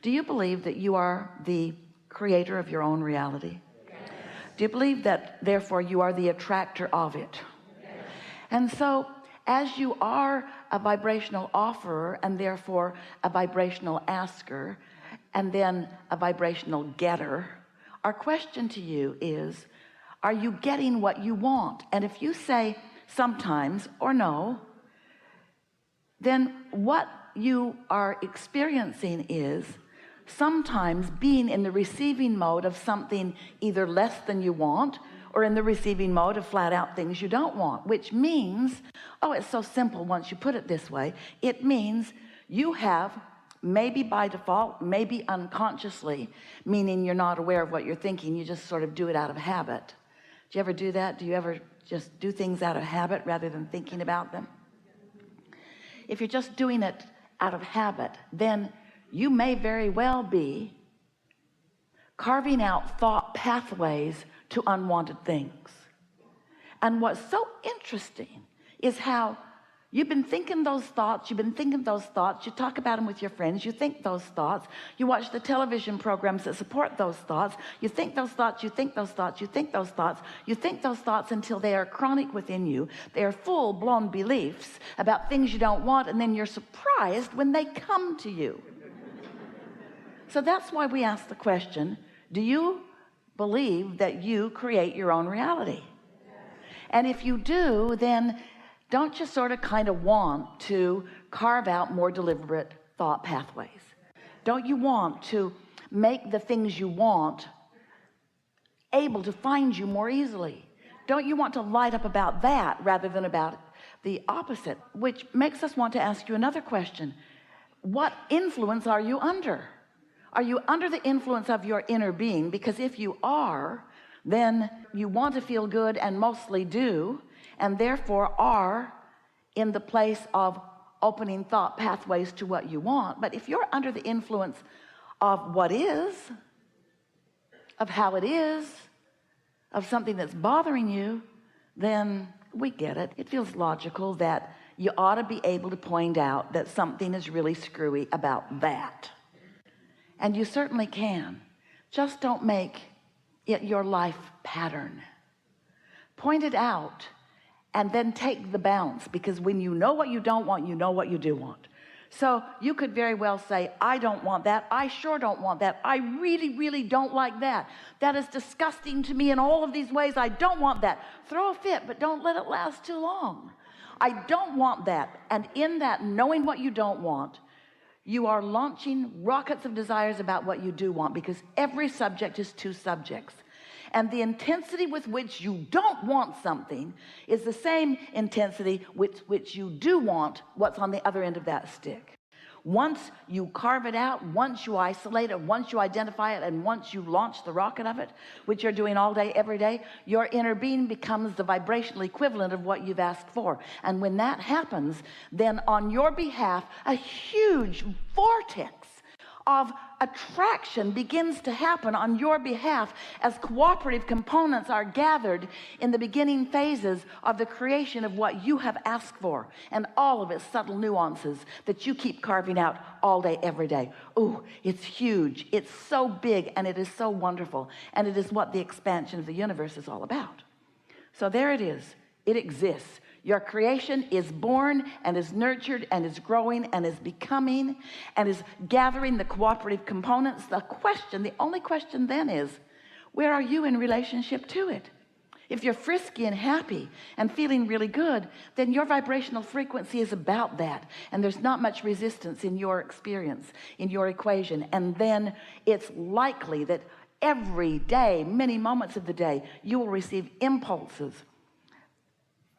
Do you believe that you are the creator of your own reality? Yes. Do you believe that therefore you are the attractor of it? Yes. And so as you are a vibrational offerer and therefore a vibrational asker and then a vibrational getter, our question to you is, are you getting what you want? And if you say sometimes or no, then what you are experiencing is sometimes being in the receiving mode of something either less than you want or in the receiving mode of flat out things you don't want, which means, oh, it's so simple once you put it this way. It means you have, maybe by default, maybe unconsciously, meaning you're not aware of what you're thinking, you just sort of do it out of habit. Do you ever do that? Do you ever just do things out of habit rather than thinking about them? If you're just doing it out of habit, then you may very well be carving out thought pathways to unwanted things. And what's so interesting is how you've been thinking those thoughts, you talk about them with your friends, you think those thoughts, you watch the television programs that support those thoughts, you think those thoughts, you think those thoughts, you think those thoughts, you think those thoughts until they are chronic within you. They are full-blown beliefs about things you don't want, and then you're surprised when they come to you. So that's why we ask the question, do you believe that you create your own reality? And if you do, then don't you sort of kind of want to carve out more deliberate thought pathways? Don't you want to make the things you want able to find you more easily? Don't you want to light up about that rather than about the opposite? Which makes us want to ask you another question. What influence are you under? Are you under the influence of your inner being? Because if you are, then you want to feel good and mostly do, and therefore are in the place of opening thought pathways to what you want. But if you're under the influence of what is, of how it is, of something that's bothering you, then we get it. It feels logical that you ought to be able to point out that something is really screwy about that. And you certainly can. Just don't make it your life pattern. Point it out and then take the bounce, because when you know what you don't want, you know what you do want. So you could very well say, I don't want that. I sure don't want that. I really, really don't like that. That is disgusting to me in all of these ways. I don't want that. Throw a fit, but don't let it last too long. I don't want that. And in that, knowing what you don't want, you are launching rockets of desires about what you do want, because every subject is two subjects. And the intensity with which you don't want something is the same intensity with which you do want what's on the other end of that stick. Once you carve it out, once you isolate it, once you identify it, and once you launch the rocket of it, which you're doing all day, every day, your inner being becomes the vibrational equivalent of what you've asked for. And when that happens, then on your behalf, a huge vortex of attraction begins to happen on your behalf as cooperative components are gathered in the beginning phases of the creation of what you have asked for, and all of its subtle nuances that you keep carving out all day, every day. Ooh, it's huge. It's so big, and it is so wonderful, and it is what the expansion of the universe is all about. So there it is. It exists. Your creation is born and is nurtured and is growing and is becoming and is gathering the cooperative components. The only question then is, where are you in relationship to it? If you're frisky and happy and feeling really good, then your vibrational frequency is about that. And there's not much resistance in your experience, in your equation. And then it's likely that every day, many moments of the day, you will receive impulses,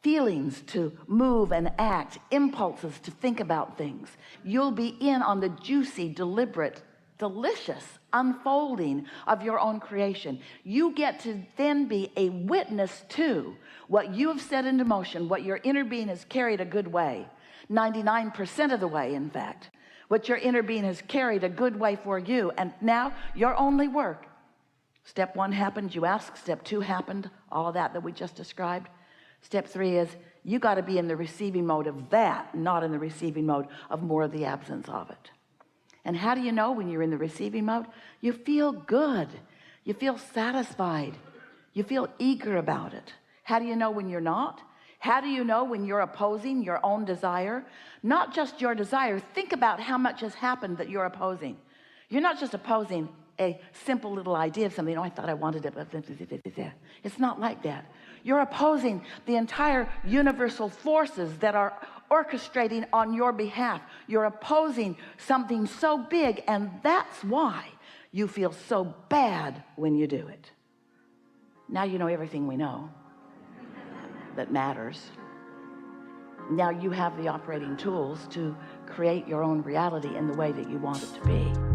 feelings to move and act, impulses to think about things. You'll be in on the juicy, deliberate, delicious unfolding of your own creation. You get to then be a witness to what you have set into motion, what your inner being has carried a good way, 99% of the way, in fact, what your inner being has carried a good way for you. And now your only work, step 1 happened, you asked. Step 2 happened, all of that we just described. Step 3 is you got to be in the receiving mode of that, not in the receiving mode of more of the absence of it. And how do you know when you're in the receiving mode? You feel good. You feel satisfied. You feel eager about it. How do you know when you're not? How do you know when you're opposing your own desire? Not just your desire. Think about how much has happened that you're opposing. You're not just opposing a simple little idea of something. Oh, I thought I wanted it, but it's not like that. You're opposing the entire universal forces that are orchestrating on your behalf. You're opposing something so big, and that's why you feel so bad when you do it. Now you know everything we know that matters. Now you have the operating tools to create your own reality in the way that you want it to be.